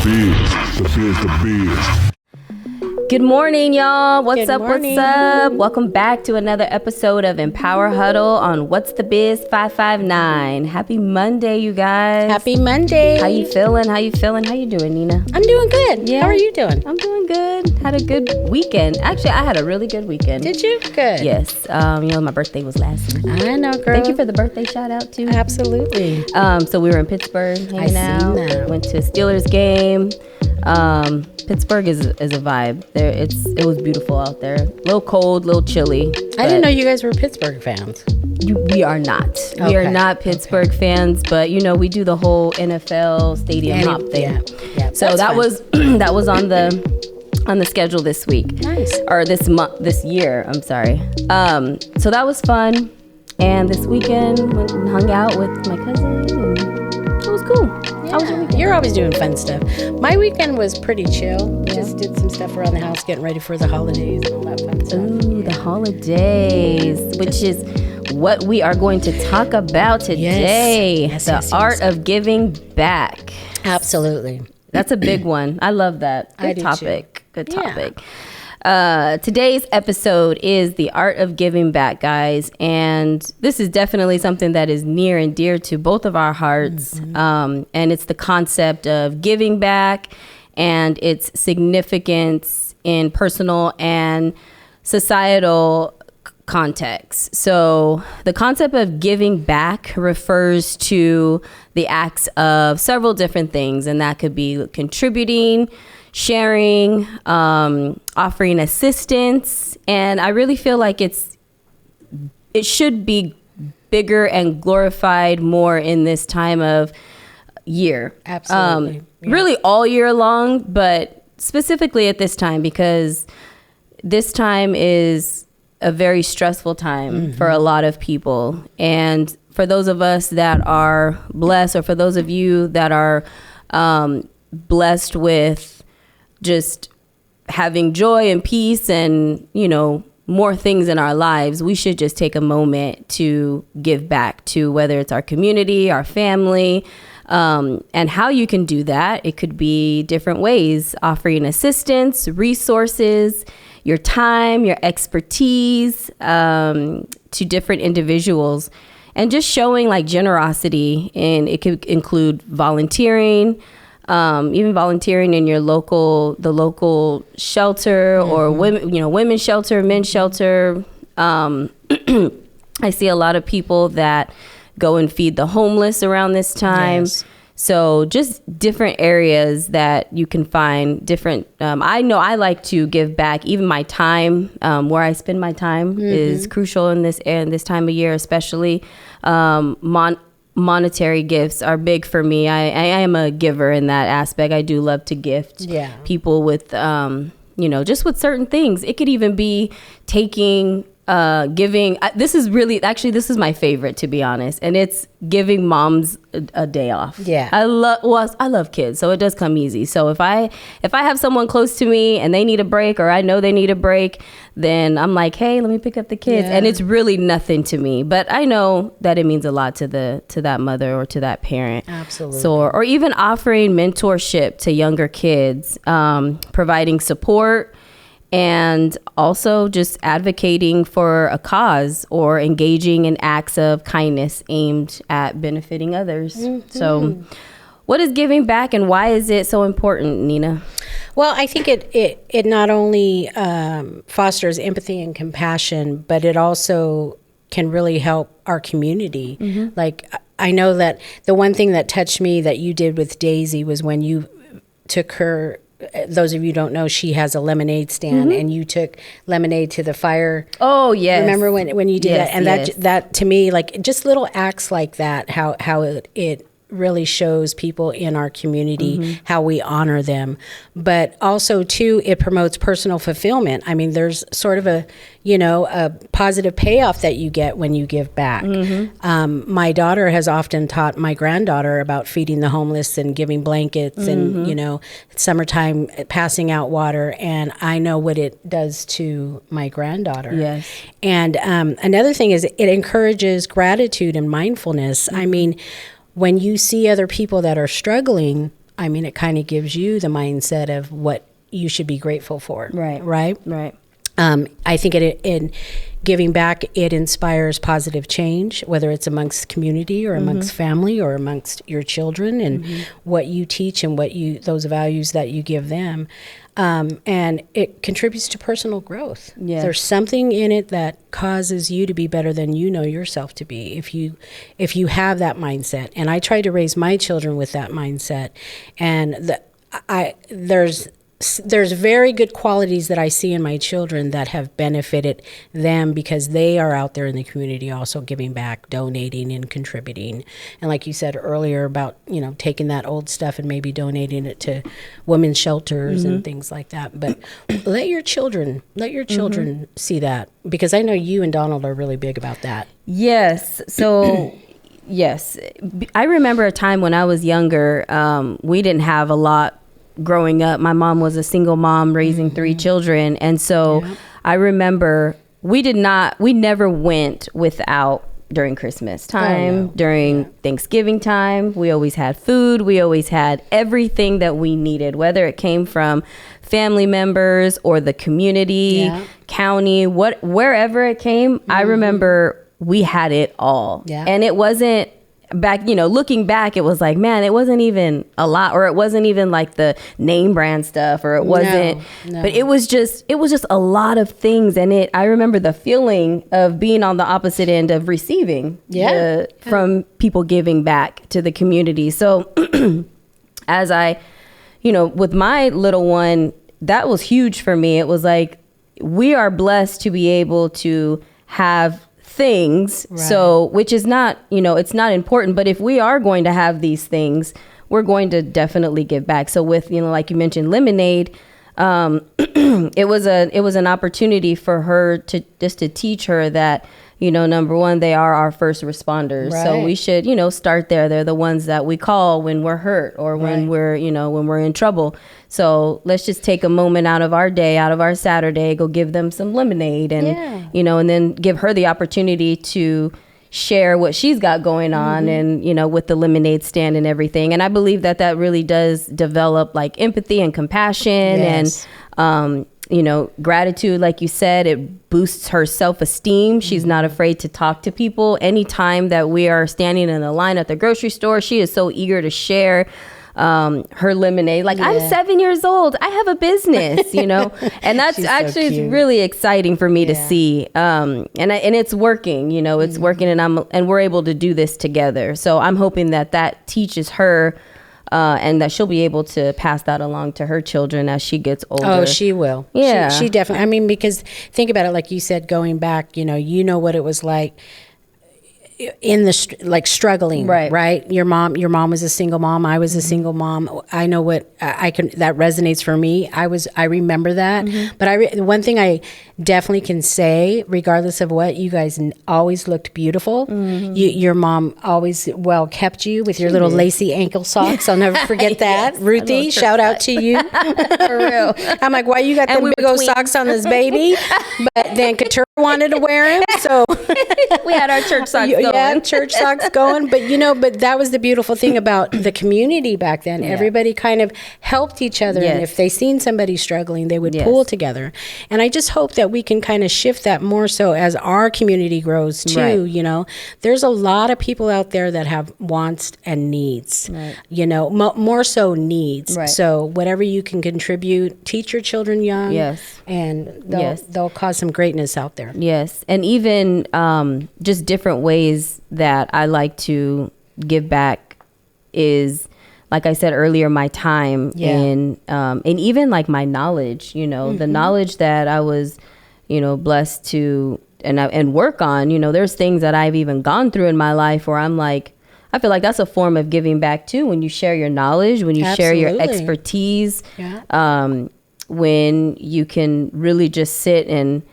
The biz. Good morning, y'all. What's up? Morning. What's up? Welcome back to another episode of Empower Huddle on What's the Biz 559. Happy Monday, you guys. Happy Monday. How you feeling? How you doing, Nina? I'm doing good. Yeah. How are you doing? I'm doing good. Had a good weekend. Actually, I had a really good weekend. Did you? Good. Yes. My birthday was last week. I know, girl. Thank you for the birthday shout out too. Absolutely. So we were in Pittsburgh hanging out. seen that. Went to a Steelers game. Pittsburgh is a vibe. It was beautiful out there. A little cold, a little chilly. I didn't know you guys were Pittsburgh fans. We are not. We are not Pittsburgh fans, but we do the whole NFL stadium hop thing. Yeah. So that was that was on the schedule this week. Nice. Or this year. I'm sorry. So that was fun. And this weekend went and hung out with my cousin. And it was cool. How was your weekend? You're always doing fun stuff. My weekend was pretty chill. Just did some stuff around the house, getting ready for the holidays and all that fun stuff. Ooh, the holidays, which is what we are going to talk about today. Yes, art of giving back. Absolutely. That's a big one. I love that. I Good do topic. Good Yeah. topic. Today's episode is the art of giving back, guys. And this is definitely something that is near and dear to both of our hearts. And it's the concept of giving back and its significance in personal and societal context. So the concept of giving back refers to the acts of several different things, and that could be contributing, sharing, offering assistance. And I really feel like it should be bigger and glorified more in this time of year. Absolutely. Really all year long, but specifically at this time, because this time is a very stressful time for a lot of people. And for those of us that are blessed, or for those of you that are blessed with just having joy and peace and, more things in our lives, we should just take a moment to give back to, whether it's our community, our family, and how you can do that. It could be different ways: offering assistance, resources, your time, your expertise to different individuals, and just showing like generosity. And it could include volunteering, even volunteering in the local shelter, or women's shelter, men's shelter. I see a lot of people that go and feed the homeless around this time. Yes. So just different areas that you can find different. I know I like to give back. Even my time, where I spend my time, is crucial in this time of year, especially. Monetary gifts are big for me. I am a giver in that aspect. I do love to gift people with, just with certain things. It could even be giving. This is my favorite, to be honest, and it's giving moms a day off. Yeah, I love kids, so it does come easy. So if I have someone close to me and they need a break, or I know they need a break, then I'm like, hey, let me pick up the kids, and it's really nothing to me, but I know that it means a lot to that mother or to that parent. Absolutely. So, or even offering mentorship to younger kids, providing support, and also just advocating for a cause or engaging in acts of kindness aimed at benefiting others. So what is giving back, and why is it so important, Nina? Well, I think it not only fosters empathy and compassion, but it also can really help our community. Like, I know that the one thing that touched me that you did with Daisy was when you took her. Those of you who don't know, she has a lemonade stand, and you took lemonade to the fire. Oh, yes. Remember when you did that? And that to me, like, just little acts like that, how it really shows people in our community how we honor them. But also, too, it promotes personal fulfillment. I mean, there's sort of a positive payoff that you get when you give back. My daughter has often taught my granddaughter about feeding the homeless and giving blankets and, summertime passing out water. And I know what it does to my granddaughter. Yes. And another thing is it encourages gratitude and mindfulness. I mean, when you see other people that are struggling, I mean, it kind of gives you the mindset of what you should be grateful for. Right. Right. Right. I think in giving back, it inspires positive change, whether it's amongst community or amongst family or amongst your children, and what you teach and those values that you give them. And it contributes to personal growth. Yes. There's something in it that causes you to be better than you know yourself to be if you have that mindset. And I try to raise my children with that mindset. And there's very good qualities that I see in my children that have benefited them because they are out there in the community also giving back, donating and contributing. And like you said earlier about, taking that old stuff and maybe donating it to women's shelters and things like that. But let your children see that, because I know you and Donald are really big about that. Yes. So yes, I remember a time when I was younger, we didn't have a lot growing up. My mom was a single mom raising 3 children. And so I remember we never went without during Christmas time, during Thanksgiving time. We always had food. We always had everything that we needed, whether it came from family members or the community, county, wherever it came. I remember we had it all. Yeah. And it wasn't back, looking back, it was like, man, it wasn't even a lot, or it wasn't even like the name brand stuff, or it wasn't, but it was just a lot of things. And I remember the feeling of being on the opposite end of receiving from people giving back to the community. So as I, with my little one, that was huge for me. It was like, we are blessed to be able to have things. Right. So, which is not, it's not important, but if we are going to have these things, we're going to definitely give back. So with, like you mentioned, lemonade, it was an opportunity for her to teach her that, number one, they are our first responders. Right. So we should, start there. They're the ones that we call when we're hurt or when we're, when we're in trouble. So let's just take a moment out of our day, out of our Saturday, go give them some lemonade and, and then give her the opportunity to share what she's got going on and, with the lemonade stand and everything. And I believe that really does develop like empathy and compassion and, gratitude. Like you said, it boosts her self-esteem. She's not afraid to talk to people. Anytime that we are standing in a line at the grocery store, she is so eager to share her lemonade. Like, I'm 7 years old. I have a business, and that's actually, so it's really exciting for me to see. And it's working, it's working, and we're able to do this together. So I'm hoping that teaches her, and that she'll be able to pass that along to her children as she gets older. Oh, she will. Yeah. She definitely, because think about it, like you said, going back, what it was like in the struggling, right? Your mom was a single mom. I was a single mom. I know what that resonates for me. I remember that. But one thing I definitely can say, regardless of what, you guys always looked beautiful. Your mom always kept you with your little lacy ankle socks. I'll never forget that. Ruthie, shout out to you. For real. I'm like, why you got them big old socks on this baby? But then Katura wanted to wear them, so we had our church socks going. Yeah, church socks going. But that was the beautiful thing about the community back then. Everybody kind of helped each other. And if they seen somebody struggling, they would pull together. And I just hope that we can kind of shift that more so as our community grows too. Right. There's a lot of people out there that have wants and needs, more so needs. Right. So whatever you can contribute, teach your children young. And they'll cause some greatness out there. Yes. And even just different ways that I like to give back is, like I said earlier, my time and even like my knowledge, the knowledge that I was, blessed to and work on, there's things that I've even gone through in my life where I'm like, I feel like that's a form of giving back too. When you share your knowledge, when you share your expertise, when you can really just sit and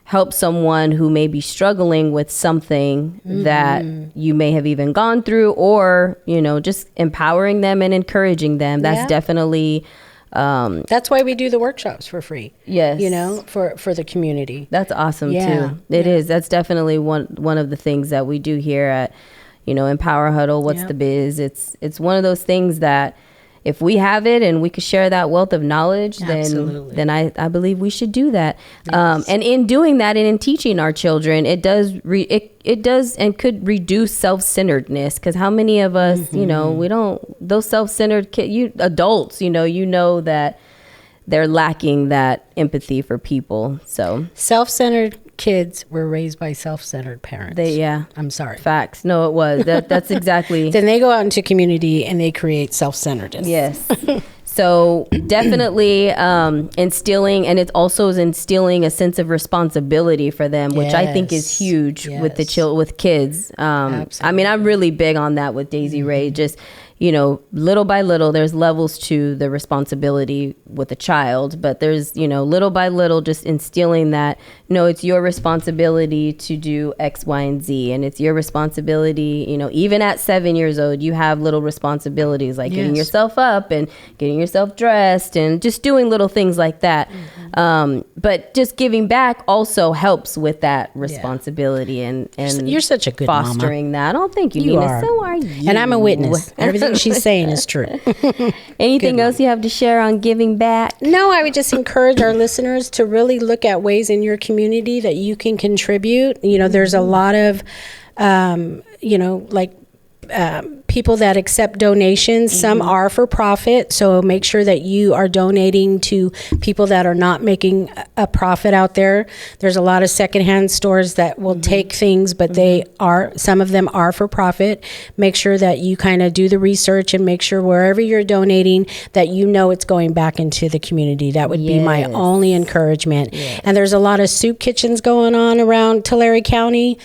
help someone who may be struggling with something that you may have even gone through, or, just empowering them and encouraging them. That's definitely... that's why we do the workshops for free. Yes. For the community. That's awesome too. It is. That's definitely one of the things that we do here at, Empower Huddle. What's the biz? It's one of those things that, if we have it and we could share that wealth of knowledge, Absolutely. then I believe we should do that. Yes. And in doing that and in teaching our children, it does and could reduce self-centeredness, because how many of us, you know, we don't, those self-centered adults, you know that they're lacking that empathy for people. So self-centered kids were raised by self-centered parents. I'm sorry. Facts. No, it was. That's exactly. Then they go out into community and they create self-centeredness. Yes. So definitely instilling, and it also is instilling a sense of responsibility for them, which I think is huge with with kids. I mean, I'm really big on that with Daisy Ray. Just, you know, little by little, there's levels to the responsibility with a child, but there's, you know, little by little, just instilling that, no, it's your responsibility to do X, Y, and Z. And it's your responsibility, you know, even at 7 years old, you have little responsibilities like getting yourself up and getting yourself dressed and just doing little things like that. But just giving back also helps with that responsibility and you're such a good fostering mama. that. Oh, thank you, You Nina. are. So are you. And I'm a witness. Everything she's saying is true. Anything else you have to share on giving back? No, I would just encourage our listeners to really look at ways in your community that you can contribute. You know, there's a lot of, you know, like people that accept donations. Some are for profit, so make sure that you are donating to people that are not making a profit out there. There's a lot of secondhand stores that will take things, but some of them are for profit. Make sure that you kind of do the research and make sure wherever you're donating that you know it's going back into the community. That would be my only encouragement. And there's a lot of soup kitchens going on around Tulare County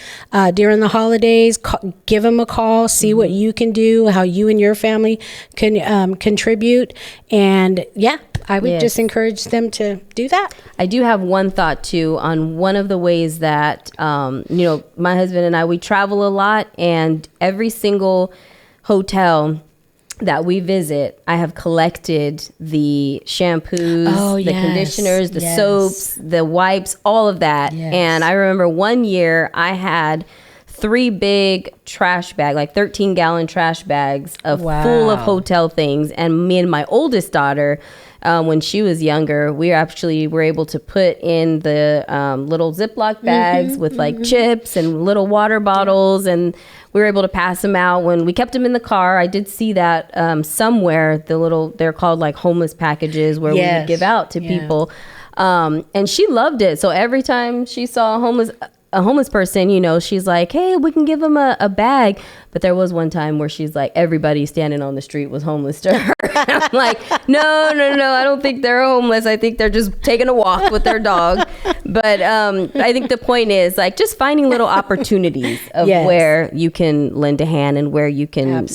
during the holidays. Give them a call, see what you can do, how you and your family can contribute. And I would just encourage them to do that. I do have one thought too on one of the ways that, you know, my husband and I, we travel a lot, and every single hotel that we visit, I have collected the shampoos, the conditioners, the soaps, the wipes, all of that. And I remember one year I had 3 big trash bags, like 13-gallon trash bags full of hotel things. And me and my oldest daughter, when she was younger, we were able to put in the little Ziploc bags with like chips and little water bottles, and we were able to pass them out when we kept them in the car. I did see that somewhere, they're called like homeless packages where we would give out to people. And she loved it. So every time she saw a homeless person, you know, she's like, hey, we can give them a bag. But there was one time where she's like, everybody standing on the street was homeless to her. I'm like, no, I don't think they're homeless. I think they're just taking a walk with their dog. But I think the point is like just finding little opportunities of where you can lend a hand and where you can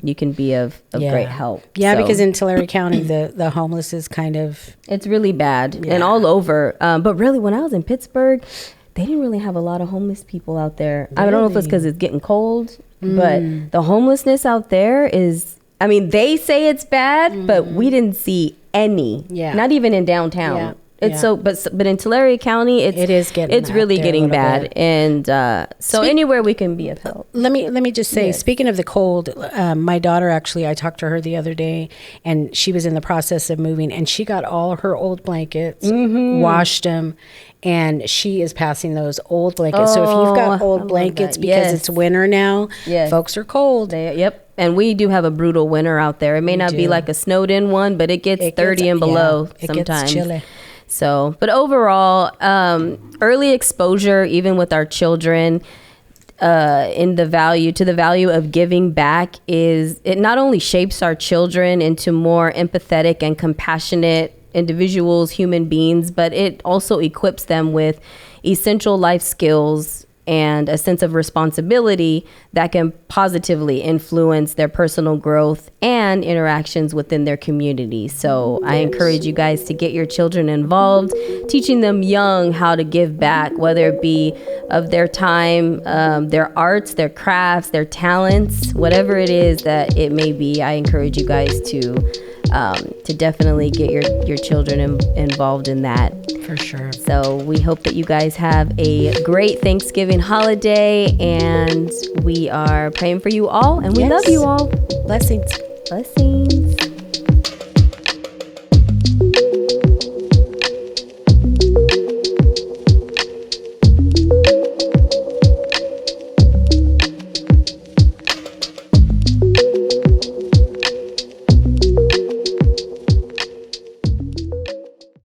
you can be of great help. Yeah, so. Because in Tulare County, the homeless is kind of... It's really bad and all over. But really, when I was in Pittsburgh, they didn't really have a lot of homeless people out there. Really? I don't know if it's because it's getting cold, but the homelessness out there is, I mean, they say it's bad, but we didn't see any. Not even in downtown. It's but in Tulare County, it's really getting bad. And so anywhere we can be of help. Let me just say, speaking of the cold, my daughter, actually, I talked to her the other day, and she was in the process of moving, and she got all her old blankets, washed them, and she is passing those old blankets. So if you've got old blankets, because it's winter now, folks are cold. And we do have a brutal winter out there. It may not be like a snowed in one, but it gets 30 and below sometimes. It gets chilly. So, but overall, early exposure, even with our children, in the value of giving back, it not only shapes our children into more empathetic and compassionate individuals, human beings, but it also equips them with essential life skills and a sense of responsibility that can positively influence their personal growth and interactions within their community. So I encourage you guys to get your children involved, teaching them young how to give back, whether it be of their time, their arts, their crafts, their talents, whatever it is that it may be. I encourage you guys to definitely get your children involved in that. For sure. So we hope that you guys have a great Thanksgiving holiday, and we are praying for you all, and we love you all. Blessings. Blessings.